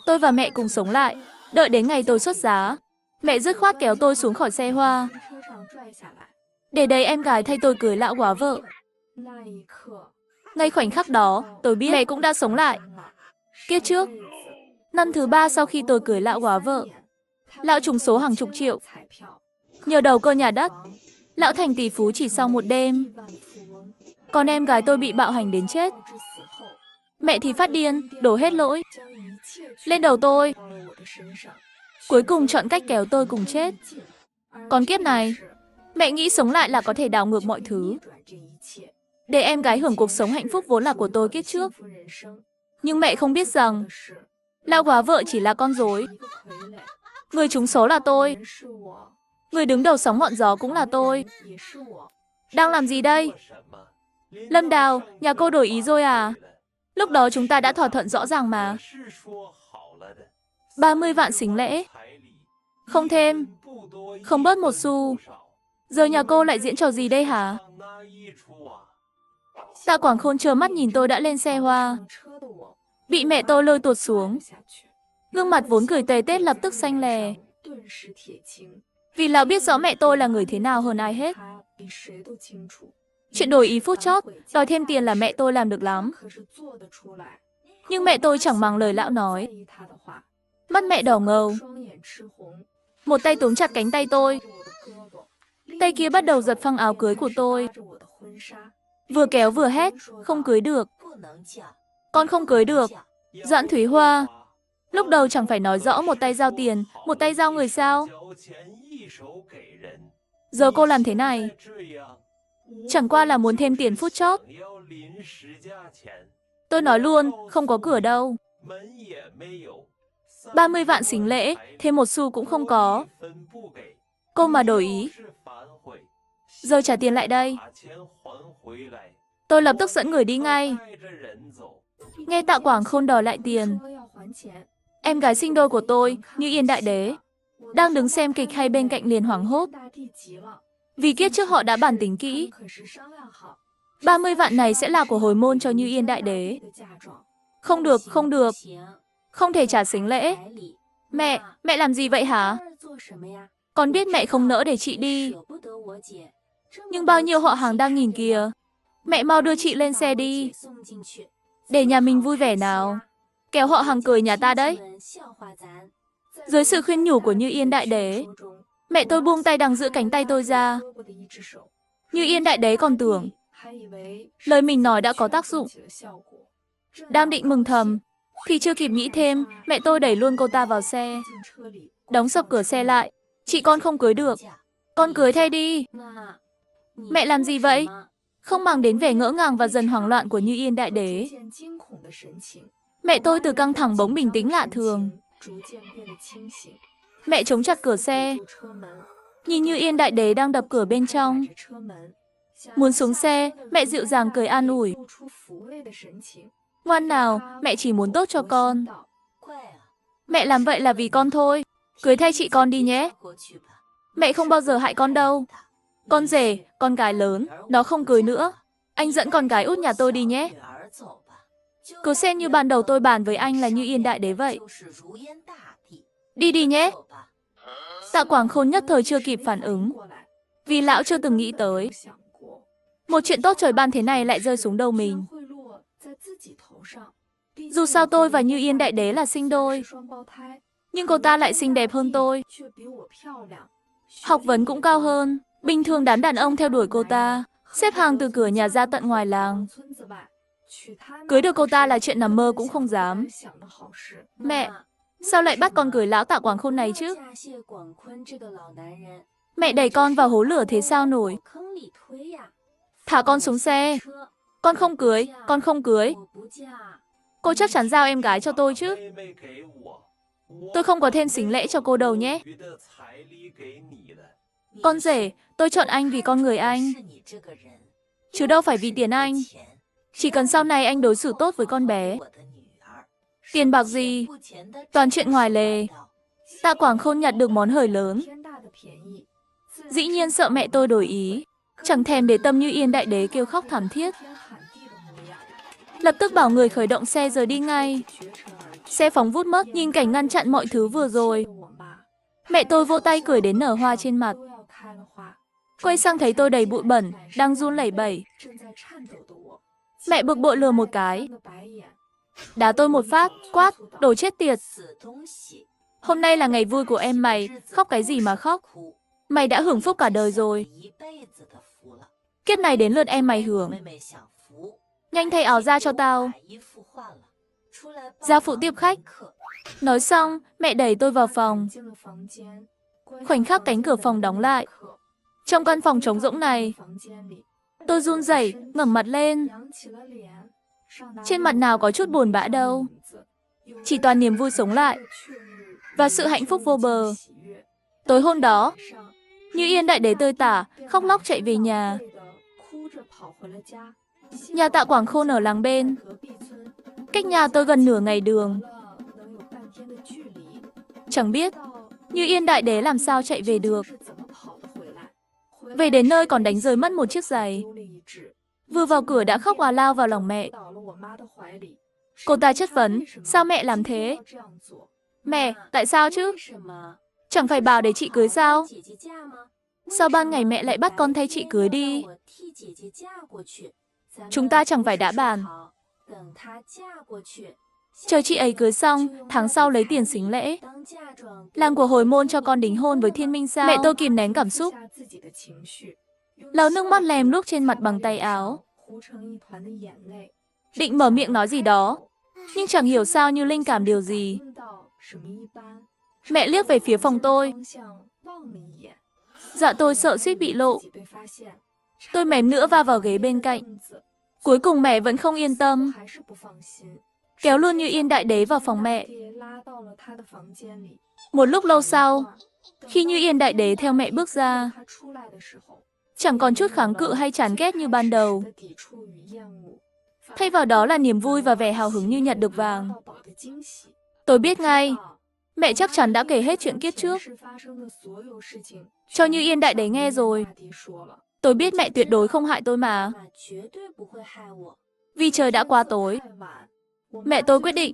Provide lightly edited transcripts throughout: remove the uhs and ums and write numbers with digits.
Tôi và mẹ cùng sống lại. Đợi đến ngày tôi xuất giá, mẹ dứt khoát kéo tôi xuống khỏi xe hoa. Để đấy em gái thay tôi cưới lão góa vợ. Ngay khoảnh khắc đó, tôi biết mẹ cũng đã sống lại. Kiếp trước, năm thứ 3 sau khi tôi cưới lão góa vợ, lão trúng số hàng chục triệu. Nhờ đầu cơ nhà đất, lão thành tỷ phú chỉ sau một đêm. Còn em gái tôi bị bạo hành đến chết. Mẹ thì phát điên, đổ hết lỗi lên đầu tôi. Cuối cùng chọn cách kéo tôi cùng chết. Còn kiếp này, mẹ nghĩ sống lại là có thể đảo ngược mọi thứ, để em gái hưởng cuộc sống hạnh phúc vốn là của tôi kiếp trước. Nhưng mẹ không biết rằng, lão góa vợ chỉ là con rối. Người trúng số là tôi. Người đứng đầu sóng ngọn gió cũng là tôi. Đang làm gì đây? Lâm Đào, nhà cô đổi ý rồi à? Lúc đó chúng ta đã thỏa thuận rõ ràng mà. 30 vạn sính lễ. Không thêm, không bớt một xu. Giờ nhà cô lại diễn trò gì đây hả? Tạ Quảng Khôn trơ mắt nhìn tôi đã lên xe hoa, bị mẹ tôi lôi tuột xuống. Gương mặt vốn cười tề tết lập tức xanh lè. Vì lão biết rõ mẹ tôi là người thế nào hơn ai hết. Chuyện đổi ý phút chót, đòi thêm tiền là mẹ tôi làm được lắm. Nhưng mẹ tôi chẳng màng lời lão nói. Mắt mẹ đỏ ngầu. Một tay túm chặt cánh tay tôi. Tay kia bắt đầu giật phăng áo cưới của tôi. Vừa kéo vừa hét, không cưới được. Con không cưới được. Doãn Thúy Hoa. Lúc đầu chẳng phải nói rõ một tay giao tiền, một tay giao người sao? Giờ cô làm thế này, chẳng qua là muốn thêm tiền phút chót. Tôi nói luôn, không có cửa đâu. 30 vạn sính lễ, thêm một xu cũng không có. Cô mà đổi ý. Giờ trả tiền lại đây. Tôi lập tức dẫn người đi ngay. Nghe Tạ Quảng Khôn đòi lại tiền. Em gái sinh đôi của tôi, Như Yên Đại Đế, đang đứng xem kịch hay bên cạnh liền hoảng hốt. Vì kiếp trước họ đã bàn tính kỹ. 30 vạn này sẽ là của hồi môn cho Như Yên Đại Đế. Không được, không được. Không thể trả sính lễ. Mẹ làm gì vậy hả? Con biết mẹ không nỡ để chị đi. Nhưng bao nhiêu họ hàng đang nhìn kìa. Mẹ mau đưa chị lên xe đi. Để nhà mình vui vẻ nào. Kéo họ hàng cười nhà ta đấy. Dưới sự khuyên nhủ của Như Yên Đại Đế, mẹ tôi buông tay đằng giữ cánh tay tôi ra. Như Yên Đại Đế còn tưởng lời mình nói đã có tác dụng. Đang định mừng thầm, thì chưa kịp nghĩ thêm, mẹ tôi đẩy luôn cô ta vào xe. Đóng sập cửa xe lại. Chị con không cưới được. Con cưới thay đi. Mẹ làm gì vậy? Không màng đến vẻ ngỡ ngàng và dần hoảng loạn của Như Yên Đại Đế. Mẹ tôi từ căng thẳng bỗng bình tĩnh lạ thường. Mẹ chống chặt cửa xe, nhìn Như Yên Đại Đế đang đập cửa bên trong. Muốn xuống xe, mẹ dịu dàng cười an ủi. Ngoan nào, mẹ chỉ muốn tốt cho con. Mẹ làm vậy là vì con thôi. Cưới thay chị con đi nhé. Mẹ không bao giờ hại con đâu. Con rể, con gái lớn, nó không cưới nữa. Anh dẫn con gái út nhà tôi đi nhé. Cứ xem như ban đầu tôi bàn với anh là Như Yên Đại Đế vậy. Đi đi nhé. Tạ Quảng Khôn nhất thời chưa kịp phản ứng. Vì lão chưa từng nghĩ tới một chuyện tốt trời ban thế này lại rơi xuống đầu mình. Dù sao tôi và Như Yên Đại Đế là sinh đôi, nhưng cô ta lại xinh đẹp hơn tôi. Học vấn cũng cao hơn. Bình thường đám đàn ông theo đuổi cô ta, xếp hàng từ cửa nhà ra tận ngoài làng. Cưới được cô ta là chuyện nằm mơ cũng không dám. Mẹ, sao lại bắt con cưới lão Tạ Quảng Khôn này chứ? Mẹ đẩy con vào hố lửa thế sao nổi? Thả con xuống xe. Con không cưới, con không cưới. Cô chắc chắn giao em gái cho tôi chứ? Tôi không có thêm sính lễ cho cô đâu nhé. Con rể, tôi chọn anh vì con người anh, chứ đâu phải vì tiền anh. Chỉ cần sau này anh đối xử tốt với con bé. Tiền bạc gì, toàn chuyện ngoài lề. Tạ Quảng Khôn nhặt được món hời lớn. Dĩ nhiên sợ mẹ tôi đổi ý, chẳng thèm để tâm Như Yên Đại Đế kêu khóc thảm thiết. Lập tức bảo người khởi động xe rồi đi ngay. Xe phóng vút mất, nhìn cảnh ngăn chặn mọi thứ vừa rồi. Mẹ tôi vỗ tay cười đến nở hoa trên mặt. Quay sang thấy tôi đầy bụi bẩn, đang run lẩy bẩy. Mẹ bực bội lừa một cái. Đá tôi một phát, quát, đồ chết tiệt. Hôm nay là ngày vui của em mày, khóc cái gì mà khóc. Mày đã hưởng phúc cả đời rồi. Kiếp này đến lượt em mày hưởng. Nhanh thay áo ra cho tao. Ra phụ tiếp khách. Nói xong, mẹ đẩy tôi vào phòng. Khoảnh khắc cánh cửa phòng đóng lại. Trong căn phòng trống rỗng này, tôi run rẩy, ngẩng mặt lên. Trên mặt nào có chút buồn bã đâu. Chỉ toàn niềm vui sống lại. Và sự hạnh phúc vô bờ. Tối hôm đó, Như Yên đại đế tơi tả, khóc lóc chạy về nhà. Nhà Tạ Quảng Khôn ở làng bên. Cách nhà tôi gần nửa ngày đường. Chẳng biết Như Yên đại đế làm sao chạy về được. Về đến nơi còn đánh rơi mất một chiếc giày. Vừa vào cửa đã khóc òa lao vào lòng mẹ. Cô ta chất vấn, sao mẹ làm thế? Mẹ, tại sao chứ? Chẳng phải bảo để chị cưới sao? Sao ban ngày mẹ lại bắt con thay chị cưới đi? Chúng ta chẳng phải đã bàn. Chờ chị ấy cưới xong, tháng sau lấy tiền sính lễ. Làm của hồi môn cho con đính hôn với Thiên Minh sao? Mẹ tôi kìm nén cảm xúc. Lau nước mắt lem luốc trên mặt bằng tay áo. Định mở miệng nói gì đó, nhưng chẳng hiểu sao như linh cảm điều gì. Mẹ liếc về phía phòng tôi. Dạ tôi sợ suýt bị lộ. Tôi mém nữa va vào ghế bên cạnh. Cuối cùng mẹ vẫn không yên tâm. Kéo luôn Như Yên đại đế vào phòng mẹ. Một lúc lâu sau, khi Như Yên đại đế theo mẹ bước ra, chẳng còn chút kháng cự hay chán ghét như ban đầu. Thay vào đó là niềm vui và vẻ hào hứng như nhặt được vàng. Tôi biết ngay, mẹ chắc chắn đã kể hết chuyện kiếp trước cho Như Yên đại đế nghe rồi. Tôi biết mẹ tuyệt đối không hại tôi mà. Vì trời đã quá tối, mẹ tôi quyết định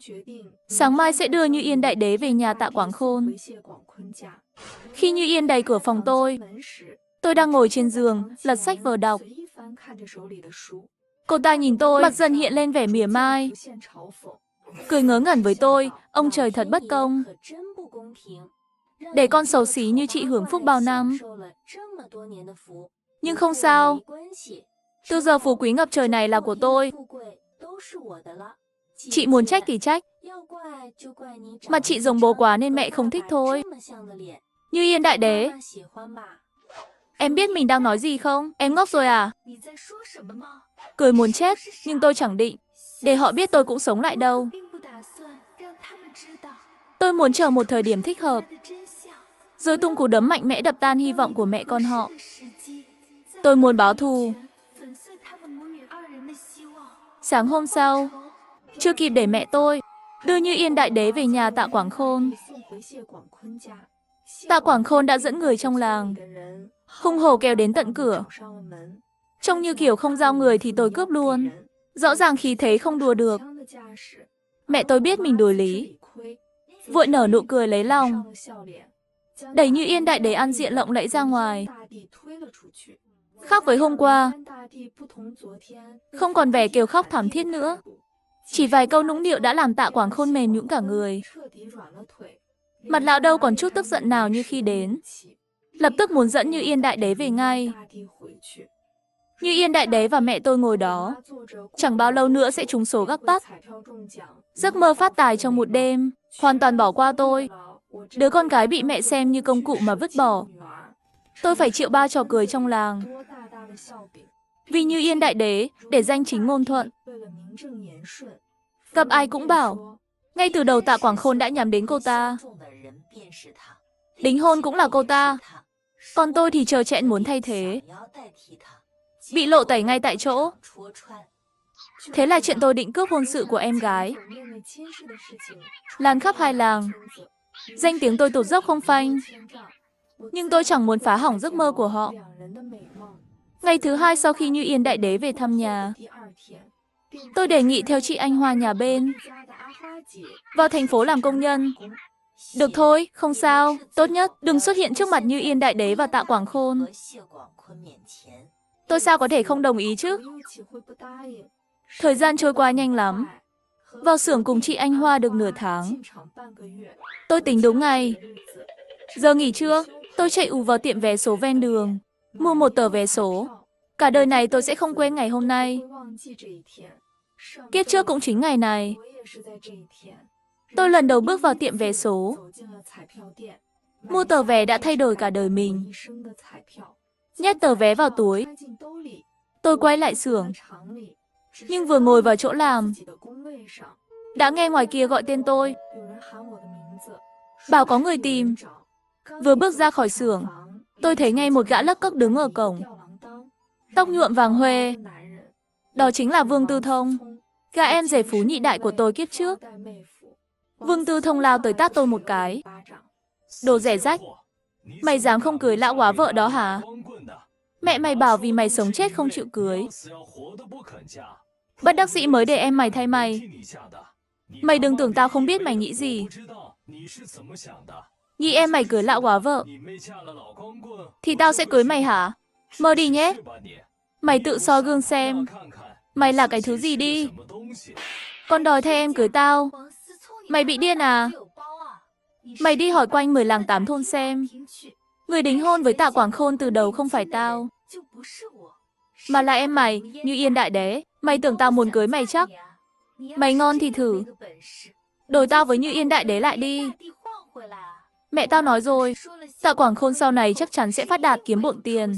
sáng mai sẽ đưa Như Yên đại đế về nhà Tạ Quảng Khôn. Khi Như Yên đẩy cửa phòng tôi đang ngồi trên giường, lật sách vở đọc. Cô ta nhìn tôi, mặt dần hiện lên vẻ mỉa mai. Cười ngớ ngẩn với tôi, ông trời thật bất công. Để con xấu xí như chị hưởng phúc bao năm. Nhưng không sao. Từ giờ phú quý ngập trời này là của tôi. Chị muốn trách thì trách. Mặt chị giống bố quá nên mẹ không thích thôi. Như Yên đại đế. Em biết mình đang nói gì không? Em ngốc rồi à? Cười muốn chết, nhưng tôi chẳng định để họ biết tôi cũng sống lại đâu. Tôi muốn chờ một thời điểm thích hợp, rồi tung cú đấm mạnh mẽ đập tan hy vọng của mẹ con họ. Tôi muốn báo thù. Sáng hôm sau, chưa kịp để mẹ tôi đưa Như Yên đại đế về nhà Tạ Quảng Khôn, Tạ Quảng Khôn đã dẫn người trong làng hung hổ kéo đến tận cửa. Trông như kiểu không giao người thì tôi cướp luôn. Rõ ràng khí thế không đùa được. Mẹ tôi biết mình đùa lý, vội nở nụ cười lấy lòng, đẩy Như Yên đại đế ăn diện lộng lẫy ra ngoài. Khác với hôm qua, không còn vẻ kêu khóc thảm thiết nữa. Chỉ vài câu nũng nịu đã làm Tạ Quảng Khôn mềm nhũn cả người. Mặt lão đâu còn chút tức giận nào như khi đến. Lập tức muốn dẫn Như Yên đại đế về ngay. Như Yên đại đế và mẹ tôi ngồi đó. Chẳng bao lâu nữa sẽ trúng số gác tắt. Giấc mơ phát tài trong một đêm, hoàn toàn bỏ qua tôi. Đứa con gái bị mẹ xem như công cụ mà vứt bỏ. Tôi phải chịu bao trò cười trong làng. Vì Như Yên đại đế, để danh chính ngôn thuận. Gặp ai cũng bảo, ngay từ đầu Tạ Quảng Khôn đã nhắm đến cô ta. Đính hôn cũng là cô ta. Còn tôi thì trơ trẽn muốn thay thế. Bị lộ tẩy ngay tại chỗ. Thế là chuyện tôi định cướp hôn sự của em gái lan khắp hai làng. Danh tiếng tôi tụt dốc không phanh. Nhưng tôi chẳng muốn phá hỏng giấc mơ của họ. Ngày thứ hai sau khi Như Yên đại đế về thăm nhà, tôi đề nghị theo chị Anh Hoa nhà bên vào thành phố làm công nhân. Được thôi, không sao. Tốt nhất, đừng xuất hiện trước mặt Như Yên Đại Đế và Tạ Quảng Khôn. Tôi sao có thể không đồng ý chứ? Thời gian trôi qua nhanh lắm. Vào xưởng cùng chị Anh Hoa được nửa tháng. Tôi tính đúng ngày. Giờ nghỉ trưa, tôi chạy ù vào tiệm vé số ven đường, mua một tờ vé số. Cả đời này tôi sẽ không quên ngày hôm nay. Kiếp trước cũng chính ngày này. Tôi lần đầu bước vào tiệm vé số. Mua tờ vé đã thay đổi cả đời mình. Nhét tờ vé vào túi. Tôi quay lại xưởng. Nhưng vừa ngồi vào chỗ làm, đã nghe ngoài kia gọi tên tôi. Bảo có người tìm. Vừa bước ra khỏi xưởng, tôi thấy ngay một gã lấc cấc đứng ở cổng. Tóc nhuộm vàng huê. Đó chính là Vương Tư Thông, gã em rể phú nhị đại của tôi kiếp trước. Vương Tư Thông lao tới tát tôi một cái. Đồ rẻ rách. Mày dám không cưới lão quá vợ đó hả? Mẹ mày bảo vì mày sống chết không chịu cưới. Bất đắc dĩ mới để em mày thay mày. Mày đừng tưởng tao không biết mày nghĩ gì. Nghĩ em mày cưới lão quá vợ thì tao sẽ cưới mày hả? Mơ đi nhé. Mày tự soi gương xem. Mày là cái thứ gì đi? Con đòi thay em cưới tao. Mày bị điên à? Mày đi hỏi quanh 10 làng 8 thôn xem. Người đính hôn với Tạ Quảng Khôn từ đầu không phải tao, mà là em mày, Như Yên Đại Đế. Mày tưởng tao muốn cưới mày chắc? Mày ngon thì thử. Đổi tao với Như Yên Đại Đế lại đi. Mẹ tao nói rồi, Tạ Quảng Khôn sau này chắc chắn sẽ phát đạt kiếm bộn tiền.